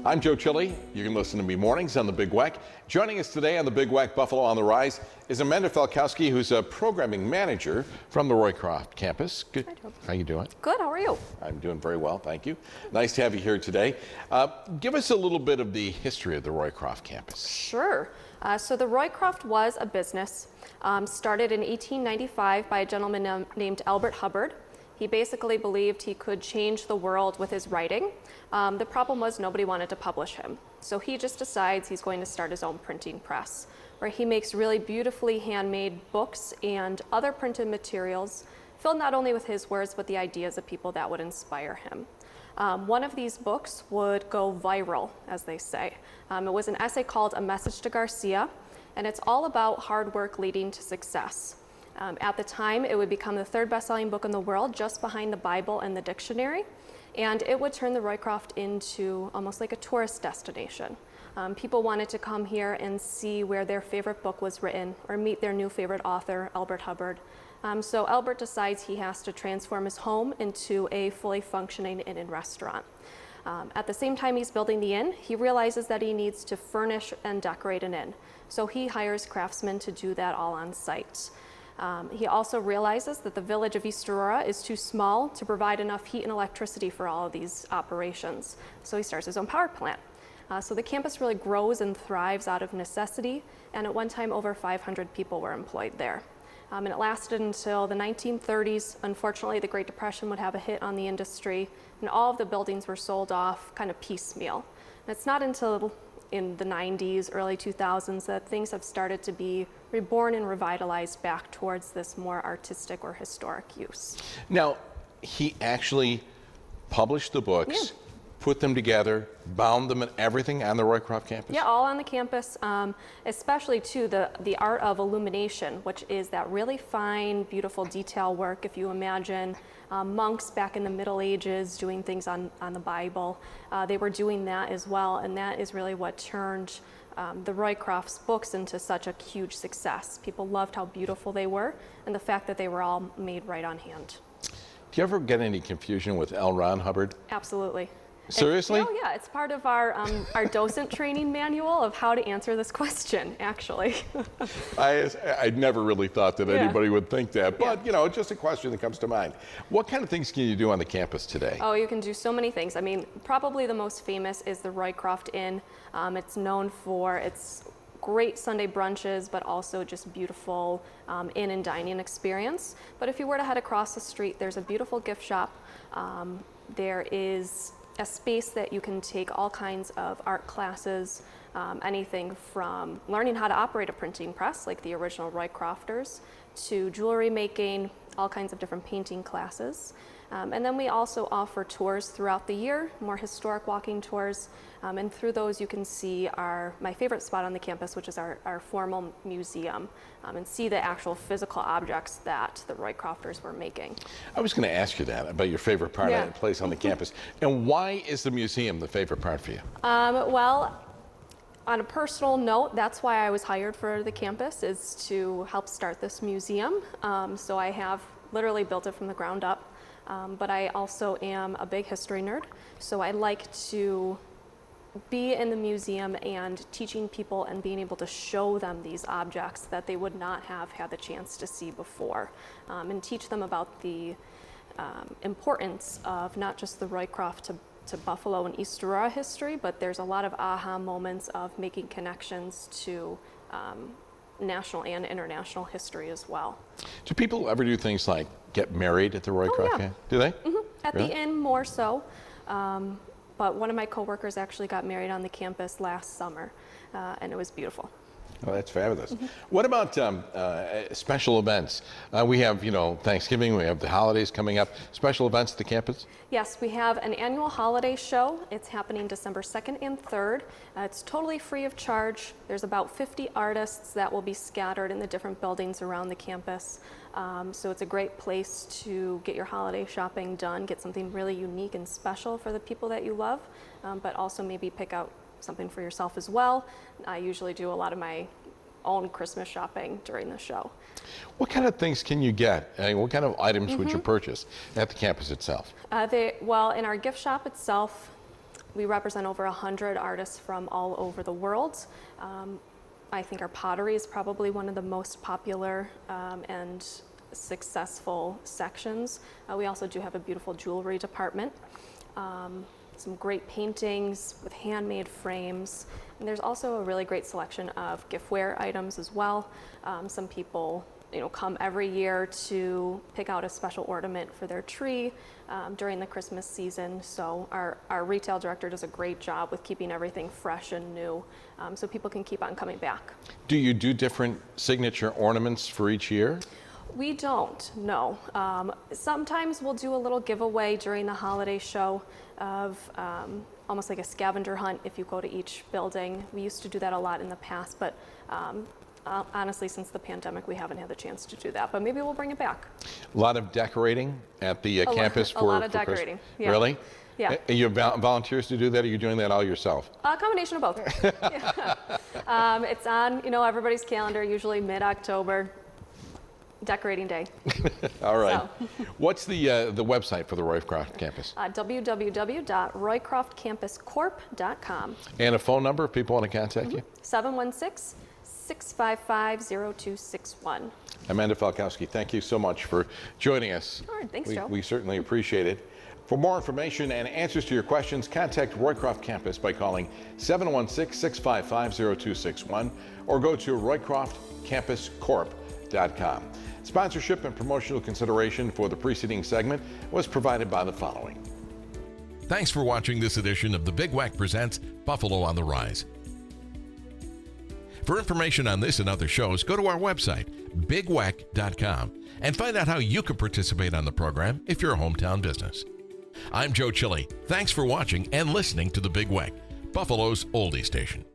I'm Joe Chili. You can listen to me mornings on the Big Wack. Joining us today on the Big Wack Buffalo on the Rise is Amanda Falkowski, who's a programming manager from the Roycroft Campus. Good. Hi, Joe. How you doing? Good. How are you? I'm doing very well, thank you. Nice to have you here today. Give us a little bit of the history of the Roycroft Campus. Sure. So the Roycroft was a business started in 1895 by a gentleman named Albert Hubbard. He basically believed he could change the world with his writing. The problem was nobody wanted to publish him. So he just decides he's going to start his own printing press, where he makes really beautifully handmade books and other printed materials, filled not only with his words, but the ideas of people that would inspire him. One of these books would go viral, as they say. It was an essay called A Message to Garcia, and it's all about hard work leading to success. At the time, it would become the third best-selling book in the world, just behind the Bible and the dictionary, and it would turn the Roycroft into almost like a tourist destination. People wanted to come here and see where their favorite book was written or meet their new favorite author, Albert Hubbard. So Albert decides he has to transform his home into a fully functioning inn and restaurant. At the same time he's building the inn, he realizes that he needs to furnish and decorate an inn. So he hires craftsmen to do that all on site. He also realizes that the Village of East Aurora is too small to provide enough heat and electricity for all of these operations. So he starts his own power plant. So the campus really grows and thrives out of necessity, and at one time over 500 people were employed there. And it lasted until the 1930s. Unfortunately, the Great Depression would have a hit on the industry, and all of the buildings were sold off kind of piecemeal. And it's not until in the 90s, early 2000s, that things have started to be reborn and revitalized back towards this more artistic or historic use. Now, he actually published the books, put them together, bound them and everything on the Roycroft campus? Yeah, all on the campus, especially too the art of illumination, which is that really fine, beautiful detail work. If you imagine monks back in the Middle Ages doing things on the Bible, they were doing that as well, and that is really what turned the Roycroft's books into such a huge success. People loved how beautiful they were and the fact that they were all made right on hand. Do you ever get any confusion with L. Ron Hubbard? Absolutely. Seriously? Oh yeah, it's part of our docent training manual of how to answer this question, actually. I never really thought that anybody would think that, but you know, it's just a question that comes to mind. What kind of things can you do on the campus today? Oh, you can do so many things. I mean, probably the most famous is the Roycroft Inn. It's known for its great Sunday brunches, but also just beautiful inn and dining experience. But if you were to head across the street, there's a beautiful gift shop. There is a space that you can take all kinds of art classes, anything from learning how to operate a printing press, like the original Roycrofters, to jewelry making, all kinds of different painting classes. And then we also offer tours throughout the year, more historic walking tours, and through those you can see my favorite spot on the campus, which is our formal museum, and see the actual physical objects that the Roycrofters were making. I was going to ask you that, about your favorite part of the place on the campus. And why is the museum the favorite part for you? Well, on a personal note, that's why I was hired for the campus, is to help start this museum. So I have literally built it from the ground up. But I also am a big history nerd, so I like to be in the museum and teaching people and being able to show them these objects that they would not have had the chance to see before, and teach them about the importance of not just the Roycroft to Buffalo and East Aurora history, but there's a lot of aha moments of making connections to national and international history as well. Do people ever do things like get married at the Roycroft camp? Do they? At the inn, more so. But one of my coworkers actually got married on the campus last summer, and it was beautiful. Oh, that's fabulous. What about special events? We have, you know, Thanksgiving, we have the holidays coming up. Special events at the campus? Yes, we have an annual holiday show. It's happening December 2nd and 3rd. It's totally free of charge. There's about 50 artists that will be scattered in the different buildings around the campus. So it's a great place to get your holiday shopping done, get something really unique and special for the people that you love, but also maybe pick out something for yourself as well. I usually do a lot of my own Christmas shopping during the show. What kind of things can you get? What kind of items would you purchase at the campus itself? Well, in our gift shop itself, We represent over 100 artists from all over the world. I think our pottery is probably one of the most popular and successful sections. We also do have a beautiful jewelry department. Some great paintings with handmade frames. And there's also a really great selection of giftware items as well. Some people come every year to pick out a special ornament for their tree during the Christmas season. So our retail director does a great job with keeping everything fresh and new so people can keep on coming back. Do you do different signature ornaments for each year? We don't, no. Sometimes we'll do a little giveaway during the holiday show of almost like a scavenger hunt if you go to each building. We used to do that a lot in the past, but honestly, since the pandemic, we haven't had the chance to do that, but maybe we'll bring it back. A lot of decorating at the campus a lot of decorating. Yeah. Really? Yeah. You have volunteers to do that, or are you doing that all yourself? A combination of both. Yeah. It's on everybody's calendar, usually mid-October. Decorating day. All right. So. What's the website for the Roycroft campus? www.roycroftcampuscorp.com. And a phone number if people want to contact you? 716-655-0261. Amanda Falkowski, thank you so much for joining us. All right, thanks, Joe. We certainly appreciate it. For more information and answers to your questions, contact Roycroft Campus by calling 716-655-0261 or go to roycroftcampuscorp.com. Sponsorship and promotional consideration for the preceding segment was provided by the following. Thanks for watching this edition of The Big Wack Presents Buffalo on the Rise. For information on this and other shows, go to our website, bigwack.com, and find out how you can participate on the program if you're a hometown business. I'm Joe Chili. Thanks for watching and listening to The Big Wack, Buffalo's oldie station.